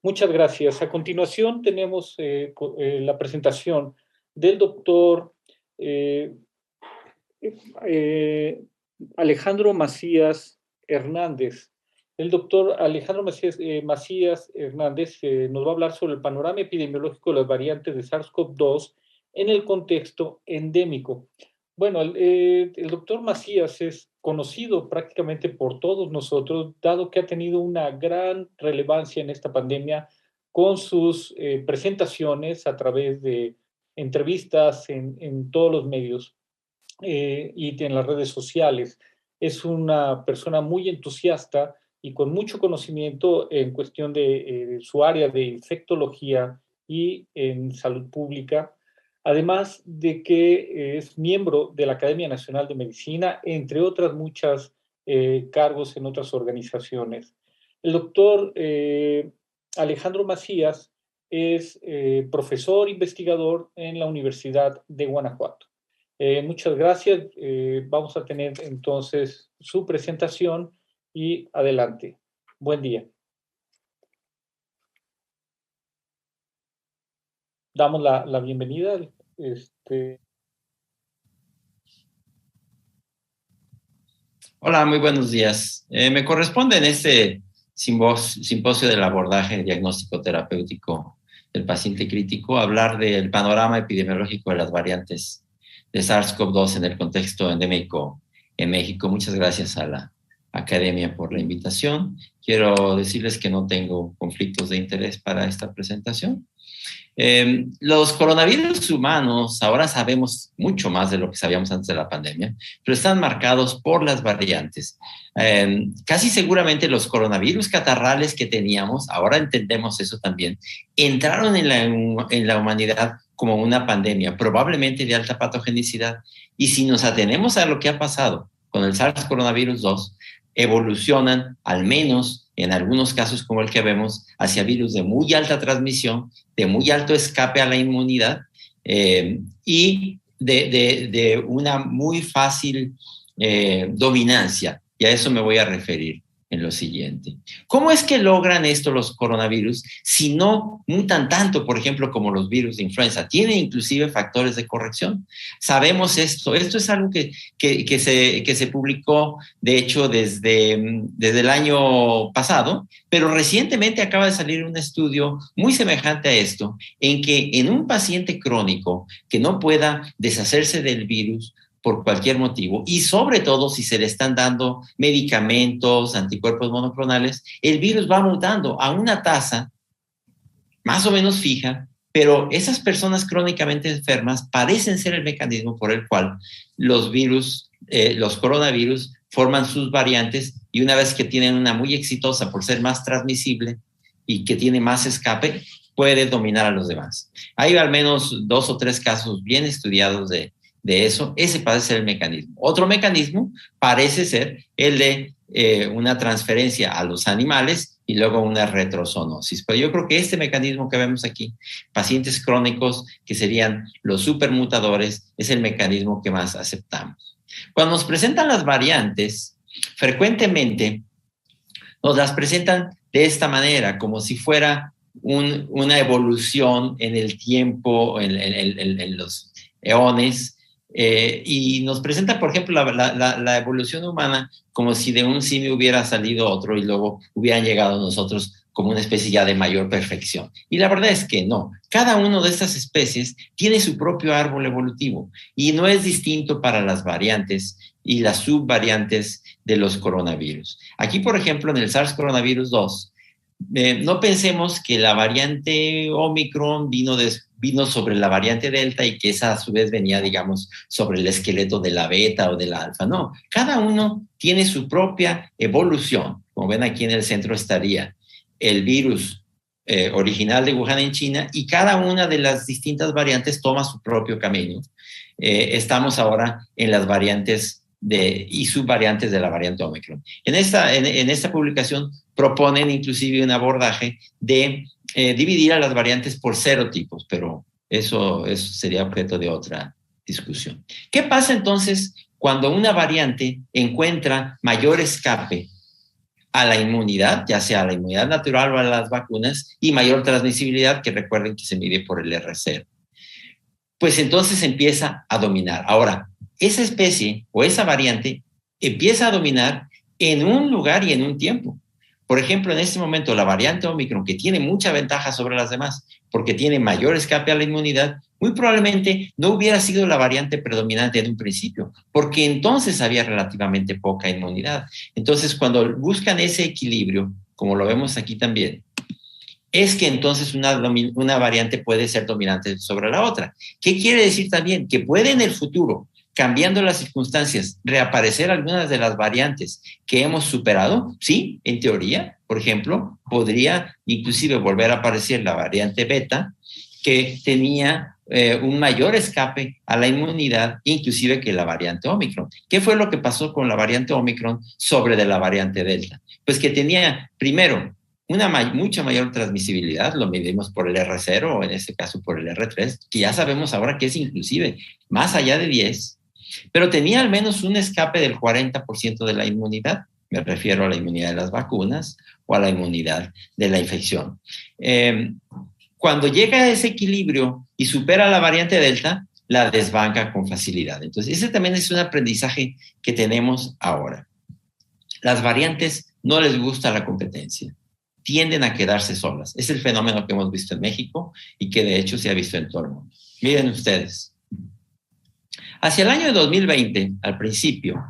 Muchas gracias. A continuación tenemos la presentación del doctor eh, eh, Alejandro Macías Hernández. El doctor Alejandro Macías Hernández nos va a hablar sobre el panorama epidemiológico de las variantes de SARS-CoV-2 en el contexto endémico. Bueno, el doctor Macías es conocido prácticamente por todos nosotros, dado que ha tenido una gran relevancia en esta pandemia con sus presentaciones a través de entrevistas en todos los medios y en las redes sociales. Es una persona muy entusiasta y con mucho conocimiento en cuestión de su área de infectología y en salud pública, además de que es miembro de la Academia Nacional de Medicina, entre otras muchas cargos en otras organizaciones. El doctor Alejandro Macías es profesor investigador en la Universidad de Guanajuato. Muchas gracias. Vamos a tener entonces su presentación y adelante. Buen día. Damos la bienvenida. Hola, muy buenos días. Me corresponde en este simposio del abordaje diagnóstico terapéutico del paciente crítico hablar del panorama epidemiológico de las variantes de SARS-CoV-2 en el contexto endémico en México. Muchas gracias a la Academia por la invitación. Quiero decirles que no tengo conflictos de interés para esta presentación. Los coronavirus humanos, ahora sabemos mucho más de lo que sabíamos antes de la pandemia, pero están marcados por las variantes. Casi seguramente los coronavirus catarrales que teníamos, ahora entendemos eso también, entraron en la humanidad como una pandemia, probablemente de alta patogenicidad. Y si nos atenemos a lo que ha pasado con el SARS-CoV-2, evolucionan, al menos en algunos casos como el que vemos, hacia virus de muy alta transmisión, de muy alto escape a la inmunidad y de una muy fácil dominancia. Y a eso me voy a referir en lo siguiente. ¿Cómo es que logran esto los coronavirus si no mutan tanto, por ejemplo, como los virus de influenza? Tienen inclusive factores de corrección. Sabemos esto. Esto es algo que se publicó, de hecho, desde el año pasado, pero recientemente acaba de salir un estudio muy semejante a esto, en que en un paciente crónico que no pueda deshacerse del virus por cualquier motivo, y sobre todo si se le están dando medicamentos, anticuerpos monoclonales, el virus va mutando a una tasa más o menos fija, pero esas personas crónicamente enfermas parecen ser el mecanismo por el cual los virus, los coronavirus, forman sus variantes y una vez que tienen una muy exitosa por ser más transmisible y que tiene más escape, puede dominar a los demás. Hay al menos 2 o 3 casos bien estudiados de eso. Ese parece ser el mecanismo. Otro mecanismo parece ser el de una transferencia a los animales y luego una retrozoonosis. Pero yo creo que este mecanismo que vemos aquí, pacientes crónicos que serían los supermutadores, es el mecanismo que más aceptamos. Cuando nos presentan las variantes, frecuentemente nos las presentan de esta manera, como si fuera una evolución en el tiempo, en los eones, y nos presenta, por ejemplo, la evolución humana como si de un simio hubiera salido otro y luego hubieran llegado nosotros como una especie ya de mayor perfección. Y la verdad es que no. Cada una de estas especies tiene su propio árbol evolutivo y no es distinto para las variantes y las subvariantes de los coronavirus. Aquí, por ejemplo, en el SARS-CoV-2, no pensemos que la variante Omicron vino sobre la variante Delta y que esa a su vez venía, digamos, sobre el esqueleto de la beta o de la alfa. No, cada uno tiene su propia evolución. Como ven, aquí en el centro estaría el virus original de Wuhan en China y cada una de las distintas variantes toma su propio camino. Estamos ahora en las variantes y subvariantes de la variante Omicron. En esta publicación proponen inclusive un abordaje de dividir a las variantes por serotipos, pero eso sería objeto de otra discusión. ¿Qué pasa entonces cuando una variante encuentra mayor escape a la inmunidad, ya sea a la inmunidad natural o a las vacunas, y mayor transmisibilidad, que recuerden que se mide por el R0. Pues entonces empieza a dominar. Ahora, esa especie o esa variante empieza a dominar en un lugar y en un tiempo. Por ejemplo, en este momento, la variante Omicron, que tiene mucha ventaja sobre las demás, porque tiene mayor escape a la inmunidad, muy probablemente no hubiera sido la variante predominante en un principio, porque entonces había relativamente poca inmunidad. Entonces, cuando buscan ese equilibrio, como lo vemos aquí también, es que entonces una variante puede ser dominante sobre la otra. ¿Qué quiere decir también? Que puede en el futuro, cambiando las circunstancias, reaparecer algunas de las variantes que hemos superado. Sí, en teoría, por ejemplo, podría inclusive volver a aparecer la variante beta, que tenía un mayor escape a la inmunidad, inclusive que la variante Omicron. ¿Qué fue lo que pasó con la variante Omicron sobre de la variante Delta? Pues que tenía, primero, mucha mayor transmisibilidad, lo medimos por el R0 o en este caso por el R3, que ya sabemos ahora que es inclusive más allá de 10, pero tenía al menos un escape del 40% de la inmunidad. Me refiero a la inmunidad de las vacunas o a la inmunidad de la infección. Cuando llega a ese equilibrio y supera la variante Delta, la desbanca con facilidad. Entonces, ese también es un aprendizaje que tenemos ahora. Las variantes no les gusta la competencia, tienden a quedarse solas. Es el fenómeno que hemos visto en México y que de hecho se ha visto en todo el mundo. Miren ustedes. Hacia el año 2020, al principio,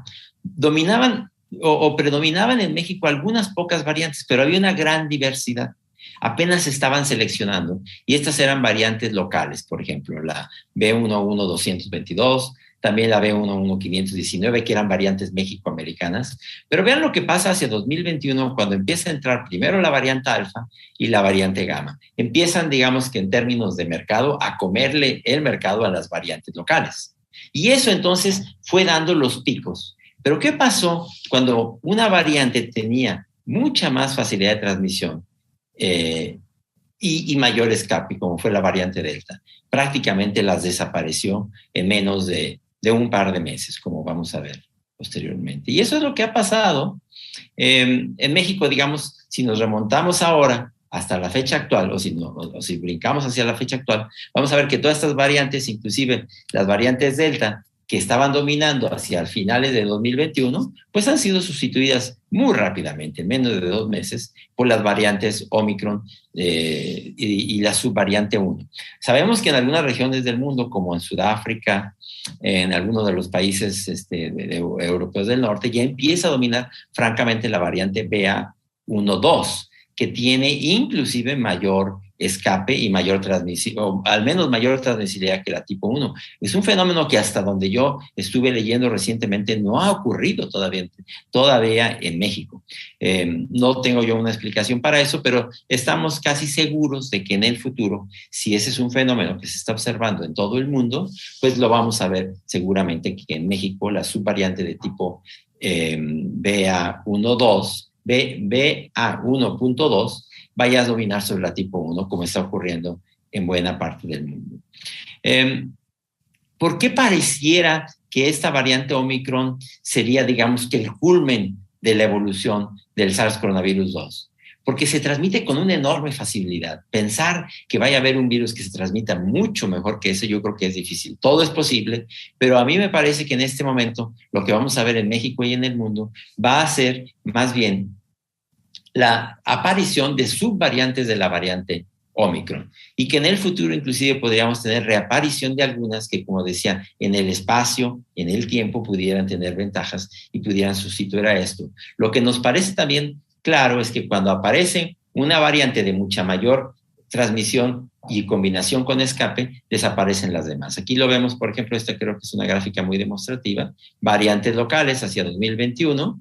dominaban o predominaban en México algunas pocas variantes, pero había una gran diversidad. Apenas se estaban seleccionando y estas eran variantes locales, por ejemplo, la B11222, también la B11519, que eran variantes mexicoamericanas. Pero vean lo que pasa hacia 2021 cuando empieza a entrar primero la variante alfa y la variante gamma. Empiezan, digamos que en términos de mercado, a comerle el mercado a las variantes locales. Y eso entonces fue dando los picos. Pero ¿qué pasó cuando una variante tenía mucha más facilidad de transmisión y mayor escape, como fue la variante Delta? Prácticamente las desapareció en menos de un par de meses, como vamos a ver posteriormente. Y eso es lo que ha pasado en México, digamos, si nos remontamos ahora hasta la fecha actual, o si brincamos hacia la fecha actual, vamos a ver que todas estas variantes, inclusive las variantes Delta, que estaban dominando hacia finales de 2021, pues han sido sustituidas muy rápidamente, en menos de 2 meses, por las variantes Omicron y la subvariante 1. Sabemos que en algunas regiones del mundo, como en Sudáfrica, en algunos de los países europeos del norte, ya empieza a dominar francamente la variante BA1.2, que tiene inclusive mayor escape y mayor transmisión, o al menos mayor transmisibilidad que la tipo 1. Es un fenómeno que hasta donde yo estuve leyendo recientemente no ha ocurrido todavía en México. No tengo yo una explicación para eso, pero estamos casi seguros de que en el futuro, si ese es un fenómeno que se está observando en todo el mundo, pues lo vamos a ver seguramente que en México la subvariante de tipo BA1.2 vaya a dominar sobre la tipo 1, como está ocurriendo en buena parte del mundo. ¿Por qué pareciera que esta variante Omicron sería, digamos, que el culmen de la evolución del SARS-CoV-2? Porque se transmite con una enorme facilidad. Pensar que vaya a haber un virus que se transmita mucho mejor que ese, yo creo que es difícil. Todo es posible, pero a mí me parece que en este momento lo que vamos a ver en México y en el mundo va a ser más bien la aparición de subvariantes de la variante Omicron y que en el futuro inclusive podríamos tener reaparición de algunas que, como decía, en el espacio, en el tiempo pudieran tener ventajas y pudieran sustituir a esto. Lo que nos parece también claro es que cuando aparece una variante de mucha mayor transmisión y combinación con escape, desaparecen las demás. Aquí lo vemos, por ejemplo, esta creo que es una gráfica muy demostrativa, variantes locales hacia 2021,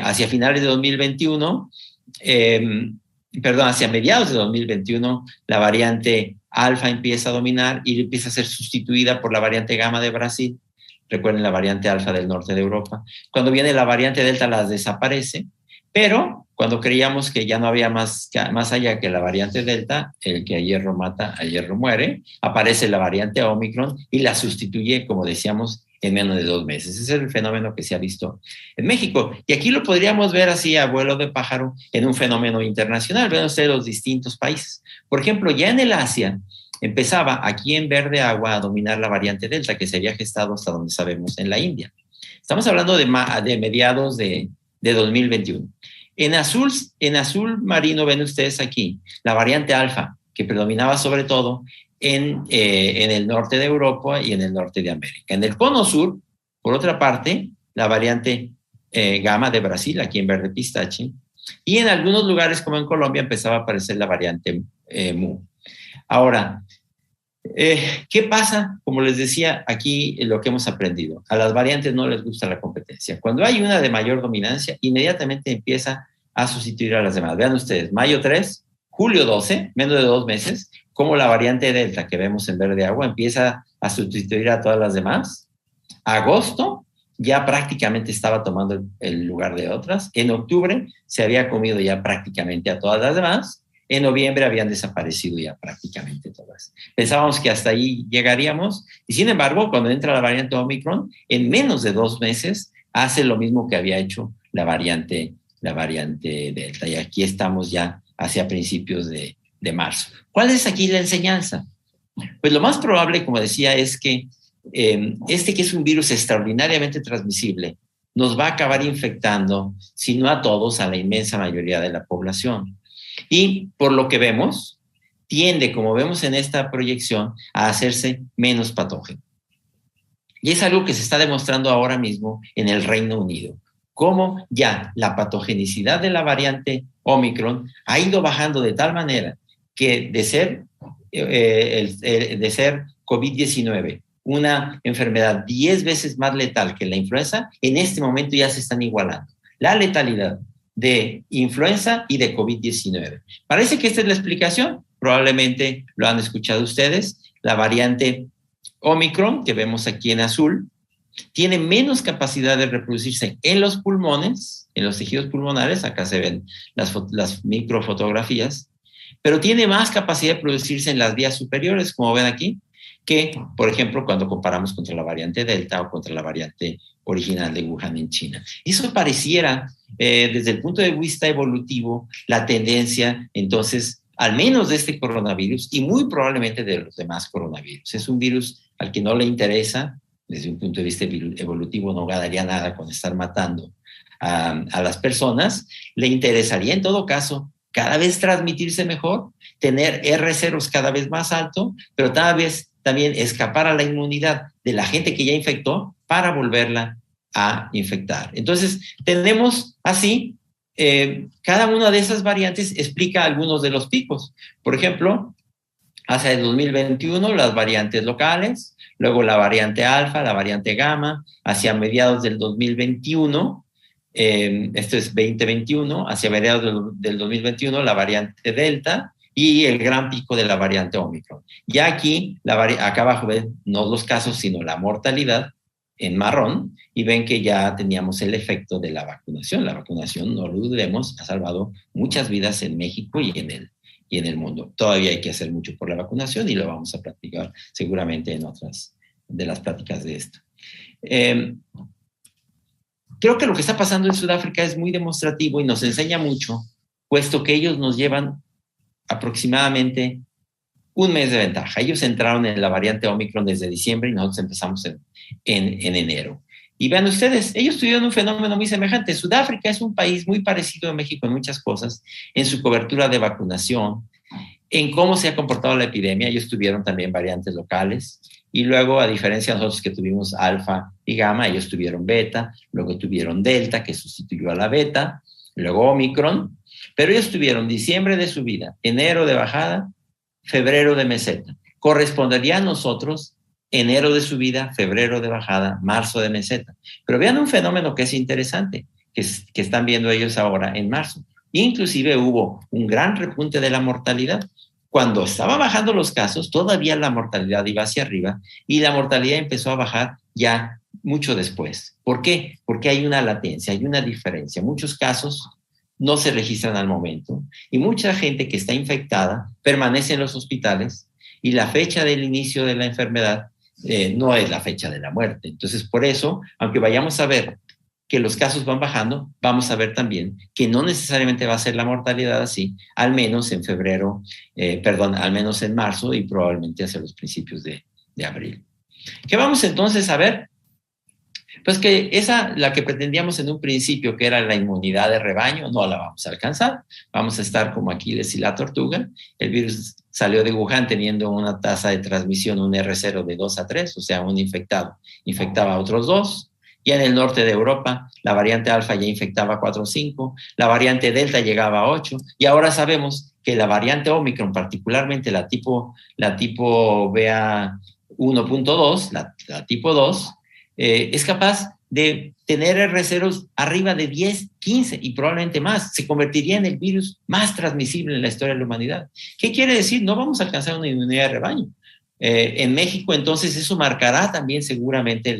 hacia finales de 2021, hacia mediados de 2021, la variante alfa empieza a dominar y empieza a ser sustituida por la variante gamma de Brasil. Recuerden la variante alfa del norte de Europa. Cuando viene la variante delta, las desaparece, pero cuando creíamos que ya no había más allá que la variante delta, el que a hierro mata, a hierro muere, aparece la variante Omicron y la sustituye, como decíamos, en menos de 2 meses. Ese es el fenómeno que se ha visto en México. Y aquí lo podríamos ver así a vuelo de pájaro en un fenómeno internacional. Ven ustedes los distintos países. Por ejemplo, ya en el Asia empezaba aquí en verde agua a dominar la variante Delta, que se había gestado hasta donde sabemos en la India. Estamos hablando de mediados de 2021. En azul marino ven ustedes aquí la variante alfa, que predominaba sobre todo en el norte de Europa y en el norte de América. En el cono sur, por otra parte, la variante gamma de Brasil, aquí en verde pistache, y en algunos lugares como en Colombia empezaba a aparecer la variante mu. Ahora, ¿qué pasa? Como les decía, aquí lo que hemos aprendido, a las variantes no les gusta la competencia. Cuando hay una de mayor dominancia, inmediatamente empieza a sustituir a las demás. Vean ustedes, mayo 3, julio 12, menos de 2 meses, como la variante Delta que vemos en verde agua empieza a sustituir a todas las demás. Agosto ya prácticamente estaba tomando el lugar de otras. En octubre se había comido ya prácticamente a todas las demás. En noviembre habían desaparecido ya prácticamente todas. Pensábamos que hasta ahí llegaríamos y sin embargo, cuando entra la variante Omicron, en menos de 2 meses hace lo mismo que había hecho la variante Delta. Y aquí estamos ya hacia principios de marzo. ¿Cuál es aquí la enseñanza? Pues lo más probable, como decía, es que que es un virus extraordinariamente transmisible, nos va a acabar infectando, si no a todos, a la inmensa mayoría de la población. Y por lo que vemos, tiende, como vemos en esta proyección, a hacerse menos patógeno. Y es algo que se está demostrando ahora mismo en el Reino Unido, cómo ya la patogenicidad de la variante Omicron ha ido bajando de tal manera que de ser COVID-19 una enfermedad 10 veces más letal que la influenza, en este momento ya se están igualando. La letalidad de influenza y de COVID-19. Parece que esta es la explicación, probablemente lo han escuchado ustedes, la variante Omicron, que vemos aquí en azul, tiene menos capacidad de reproducirse en los pulmones, en los tejidos pulmonares, acá se ven las microfotografías, pero tiene más capacidad de producirse en las vías superiores, como ven aquí, que, por ejemplo, cuando comparamos contra la variante Delta o contra la variante original de Wuhan en China. Eso pareciera, desde el punto de vista evolutivo, la tendencia, entonces, al menos de este coronavirus y muy probablemente de los demás coronavirus. Es un virus al que no le interesa, desde un punto de vista evolutivo no ganaría nada con estar matando a las personas, le interesaría en todo caso cada vez transmitirse mejor, tener R0 cada vez más alto, pero cada vez también escapar a la inmunidad de la gente que ya infectó para volverla a infectar. Entonces, tenemos así, cada una de esas variantes explica algunos de los picos. Por ejemplo, hacia el 2021, las variantes locales, luego la variante alfa, la variante gamma, hacia mediados del 2021, esto es 2021, hacia mediados del 2021, la variante delta, y el gran pico de la variante Omicron. Ya aquí, acá abajo ven no los casos, sino la mortalidad en marrón, y ven que ya teníamos el efecto de la vacunación. La vacunación, no lo dudemos, ha salvado muchas vidas en México y en el mundo. Todavía hay que hacer mucho por la vacunación y lo vamos a practicar seguramente en otras de las pláticas de esto. Creo que lo que está pasando en Sudáfrica es muy demostrativo y nos enseña mucho, puesto que ellos nos llevan aproximadamente 1 mes de ventaja. Ellos entraron en la variante Omicron desde diciembre y nosotros empezamos en enero. Y vean ustedes, ellos tuvieron un fenómeno muy semejante. Sudáfrica es un país muy parecido a México en muchas cosas, en su cobertura de vacunación, en cómo se ha comportado la epidemia. Ellos tuvieron también variantes locales y luego, a diferencia de nosotros que tuvimos alfa y gamma, ellos tuvieron beta, luego tuvieron delta que sustituyó a la beta, luego Omicron. Pero ellos tuvieron diciembre de subida, enero de bajada, febrero de meseta. Correspondería a nosotros enero de subida, febrero de bajada, marzo de meseta. Pero vean un fenómeno que es interesante, que están viendo ellos ahora en marzo. Inclusive hubo un gran repunte de la mortalidad. Cuando estaban bajando los casos, todavía la mortalidad iba hacia arriba y la mortalidad empezó a bajar ya mucho después. ¿Por qué? Porque hay una latencia, hay una diferencia. Muchos casos no se registran al momento y mucha gente que está infectada permanece en los hospitales y la fecha del inicio de la enfermedad no es la fecha de la muerte. Entonces, por eso, aunque vayamos a ver que los casos van bajando, vamos a ver también que no necesariamente va a ser la mortalidad así, al menos en febrero, al menos en marzo y probablemente hacia los principios de abril. ¿Qué vamos entonces a ver? Pues que la que pretendíamos en un principio, que era la inmunidad de rebaño, no la vamos a alcanzar. Vamos a estar como Aquiles y la tortuga. El virus salió de Wuhan teniendo una tasa de transmisión, un R0 de 2 a 3, o sea, un infectado infectaba a otros 2. Ya en el norte de Europa, la variante alfa ya infectaba a 4 o 5, la variante delta llegaba a 8, y ahora sabemos que la variante Omicron, particularmente la tipo BA 1.2, la tipo 2, es capaz de tener R0 arriba de 10, 15 y probablemente más. Se convertiría en el virus más transmisible en la historia de la humanidad. ¿Qué quiere decir? No vamos a alcanzar una inmunidad de rebaño. En México, entonces, eso marcará también seguramente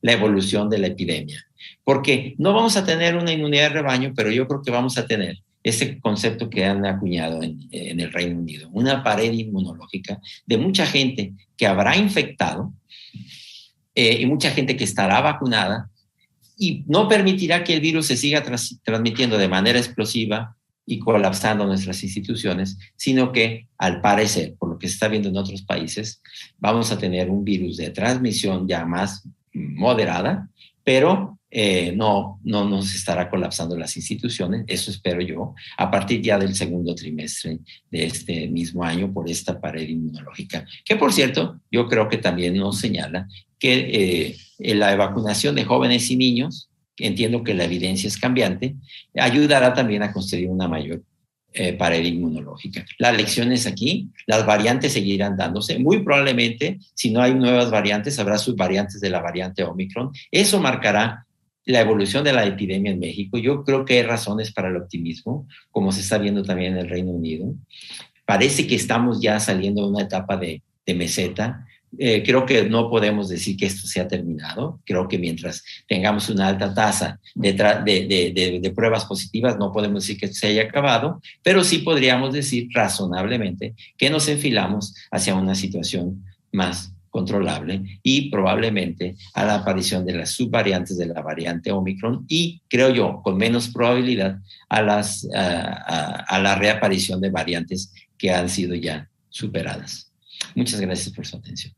la evolución de la epidemia. Porque no vamos a tener una inmunidad de rebaño, pero yo creo que vamos a tener ese concepto que han acuñado en el Reino Unido, una pared inmunológica de mucha gente que habrá infectado y mucha gente que estará vacunada y no permitirá que el virus se siga transmitiendo de manera explosiva y colapsando nuestras instituciones, sino que al parecer, por lo que se está viendo en otros países, vamos a tener un virus de transmisión ya más moderada, pero no nos estará colapsando las instituciones, eso espero yo, a partir ya del segundo trimestre de este mismo año por esta pared inmunológica, que por cierto, yo creo que también nos señala que la vacunación de jóvenes y niños, entiendo que la evidencia es cambiante, ayudará también a construir una mayor pared inmunológica. Las lecciones aquí, las variantes seguirán dándose. Muy probablemente, si no hay nuevas variantes, habrá subvariantes de la variante Omicron. Eso marcará la evolución de la epidemia en México. Yo creo que hay razones para el optimismo, como se está viendo también en el Reino Unido. Parece que estamos ya saliendo de una etapa de meseta. Creo que no podemos decir que esto se ha terminado. Creo que mientras tengamos una alta tasa de pruebas positivas, no podemos decir que se haya acabado, pero sí podríamos decir razonablemente que nos enfilamos hacia una situación más controlable y probablemente a la aparición de las subvariantes de la variante Omicron y, creo yo, con menos probabilidad a la reaparición de variantes que han sido ya superadas. Muchas gracias por su atención.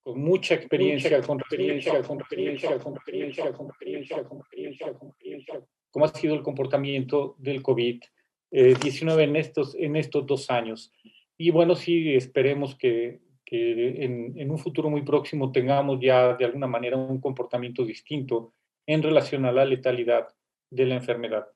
Con mucha experiencia, cómo ha sido el comportamiento del COVID-19 en estos 2 años. Y bueno, sí, esperemos que en un futuro muy próximo tengamos ya de alguna manera un comportamiento distinto en relación a la letalidad de la enfermedad.